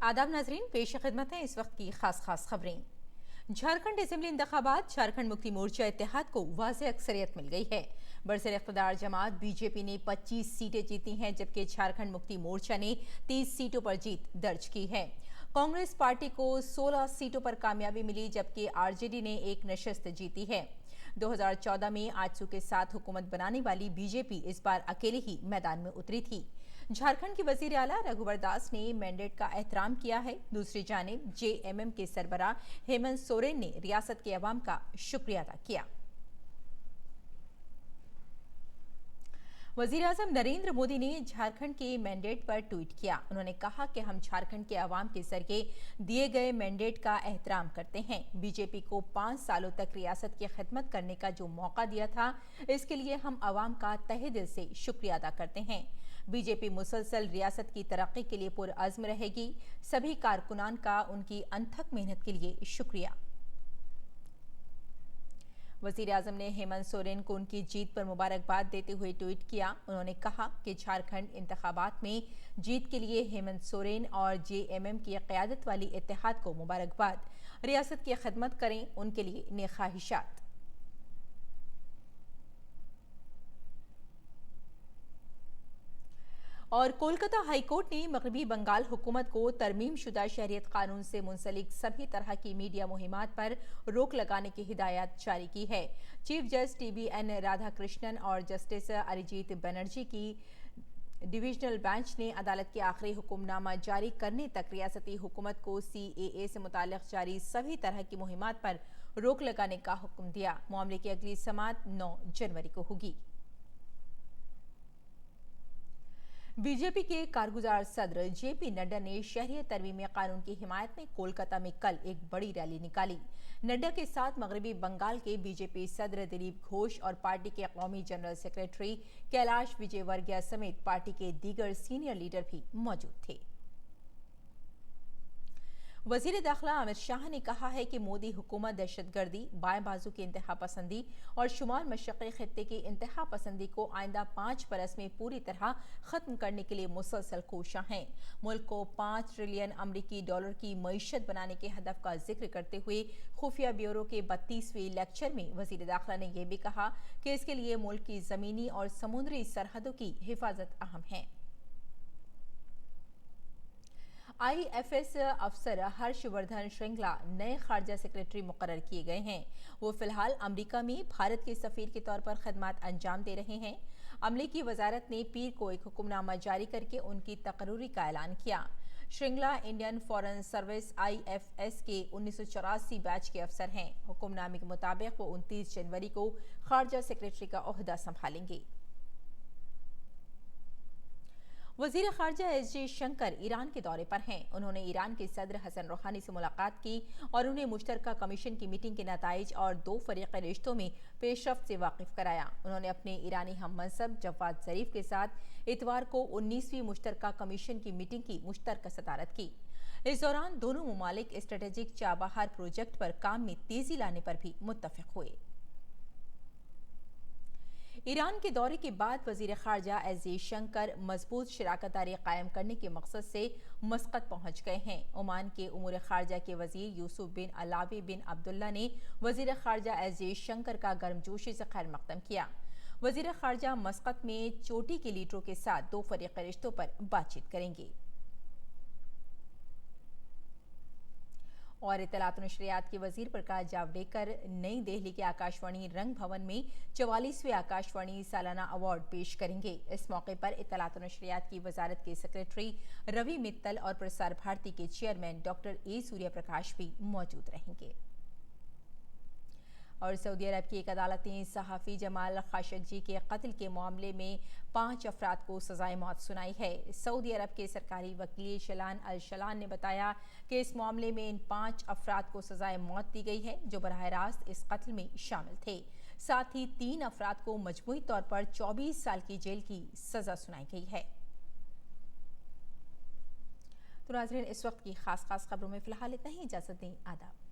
आदाब नाजरीन, पेश खिदमत है इस वक्त की खास खबरें। झारखंड असेंबली इंतखाबात झारखंड मुक्ति मोर्चा इत्तेहाद को वाज़ेह अक्सरियत मिल गई है। बरसर इख्तिदार जमात बीजेपी ने 25 सीटें जीती हैं, जबकि झारखंड मुक्ति मोर्चा ने 30 सीटों पर जीत दर्ज की है। कांग्रेस पार्टी को 16 सीटों पर कामयाबी मिली, जबकि आरजेडी ने एक नशस्त जीती है। 2014 में आजसू के साथ हुकूमत बनाने वाली बीजेपी इस बार अकेले ही मैदान में उतरी थी। झारखंड के वजीर आला रघुवर दास ने मैंडेट का एहतराम किया है। दूसरी जानिब जेएमएम के सरबराह हेमंत सोरेन ने रियासत के अवाम का शुक्रिया अदा किया। वजीर आजम नरेंद्र मोदी ने झारखंड के मैंडेट पर ट्वीट किया। उन्होंने कहा कि हम झारखंड के अवाम के जरिए दिए गए मैंडेट का एहतराम करते हैं। बीजेपी को 5 सालों तक रियासत की खिदमत करने का जो मौका दिया था, इसके लिए हम अवाम का तहे दिल से शुक्रिया अदा करते हैं। बीजेपी मुसलसल रियासत की तरक्की के लिए पुरअज़्म रहेगी। सभी कारकुनान का उनकी अनथक मेहनत के लिए शुक्रिया। वजीर आजम ने हेमंत सोरेन को उनकी जीत पर मुबारकबाद देते हुए ट्वीट किया। उन्होंने कहा कि झारखंड इंतखाबात में जीत के लिए हेमंत सोरेन और जेएमएम की क़यादत वाली इत्तेहाद को मुबारकबाद। रियासत की खिदमत करें, उनके लिए नेक ख्वाहिशात। और कोलकाता हाईकोर्ट ने मगरबी बंगाल हुकूमत को तरमीमशुदा शहरियत कानून से मुंसलिक सभी तरह की मीडिया मुहिमात पर रोक लगाने की हिदायत जारी की है। चीफ जस्टिस टीबीएन राधाकृष्णन और जस्टिस अरिजीत बनर्जी की डिविजनल बेंच ने अदालत के आखिरी हुक्मनामा जारी करने तक रियासती हुकूमत को सीएए से मुताल्लिक जारी सभी तरह की मुहिमात पर रोक लगाने का हुक्म दिया। मामले की अगली समाअत 9 जनवरी को होगी। बीजेपी के कारगुजार सदर जेपी नड्डा ने शहरियत तरमीमी कानून की हिमायत में कोलकाता में कल एक बड़ी रैली निकाली। नड्डा के साथ मगरबी बंगाल के बीजेपी सदर दिलीप घोष और पार्टी के कौमी जनरल सेक्रेटरी कैलाश विजयवर्गीय समेत पार्टी के दीगर सीनियर लीडर भी मौजूद थे। वजीर दाखिला अमित शाह ने कहा है कि मोदी हुकूमत दहशतगर्दी, बाएं बाजू की इंतहा पसंदी और शुमाल मशरक़ी खित्ते की इंतहा पसंदी को आइंदा 5 बरस में पूरी तरह खत्म करने के लिए मुसलसल कोशियां हैं। मुल्क को 5 ट्रिलियन अमरीकी डॉलर की मईशत बनाने के हदफ का जिक्र करते हुए खुफिया ब्यूरो के 32वें लेक्चर में वजीर दाखिला ने यह भी कहा कि इसके लिए मुल्क की जमीनी और समुद्री सरहदों की हिफाजत अहम है। आईएफएस अफसर हर्षवर्धन श्रृंगला नए खारजा सेक्रेटरी मुकर्रर किए गए हैं। वो फिलहाल अमेरिका में भारत के सफीर के तौर पर खदमात अंजाम दे रहे हैं। अमले की वजारत ने पीर को एक हुक्मनामा जारी करके उनकी तकर्रुरी का ऐलान किया। Shringla Indian foreign service IFS के 1984 बैच के अफसर हैं। हुक्मनामे के मुताबिक वो 29 जनवरी को खारजा सेक्रेटरी का ओहदा संभालेंगे। वजीर खारजा एस जयशंकर ईरान के दौरे पर हैं। उन्होंने ईरान के सदर हसन रूहानी से मुलाकात की और उन्हें मुश्तरका कमीशन की मीटिंग के नताइज और 2 फरीक़ी रिश्तों में पेशरफ्त से वाकिफ कराया। उन्होंने अपने ईरानी हम मनसब जवाद जरीफ के साथ इतवार को 19वीं मुश्तरका कमीशन की मीटिंग की मुश्तरका सदारत की। इस दौरान दोनों मुमालिक स्ट्रेटेजिक चाबहार प्रोजेक्ट पर काम में तेजी लाने पर भी मुत्तफिक हुए। ईरान के दौरे के बाद वजीर खारजा एस जयशंकर मजबूत शराकतदारी कायम करने के मकसद से मस्कत पहुंच गए हैं। ओमान के उमूर खारजा के वजीर यूसुफ बिन अलावी बिन अब्दुल्ला ने वजीर खारजा एस जयशंकर का गर्मजोशी से खैर मकदम किया। वजीर खारजा मस्कत में चोटी के लीडरों के साथ 2 फरीक़ी रिश्तों पर बातचीत करेंगे। और इत्तलात और नशरियात के वजीर प्रकाश जावड़ेकर नई दिल्ली के आकाशवाणी रंग भवन में 44वें आकाशवाणी सालाना अवार्ड पेश करेंगे। इस मौके पर इत्तलात और नशरियात की वजारत के सेक्रेटरी रवि मित्तल और प्रसार भारती के chairman doctor A Surya Prakash भी मौजूद रहेंगे। और सऊदी अरब की एक अदालत ने सहाफ़ी जमाल खाशोगी के कत्ल के मामले में 5 अफराद को सजाए मौत सुनाई है। सऊदी अरब के सरकारी वकील शलान अल शलान ने बताया कि इस मामले में इन 5 अफराद को सजाए मौत दी गई है, जो बराह रास्त इस कत्ल में शामिल थे। साथ ही 3 अफराद को मजमूई तौर पर 24 साल की जेल की सजा सुनाई गई है। तो नाज़रीन, इस वक्त की खास खबरों में फिलहाल इतना ही। इजाज़त दें। आदाब।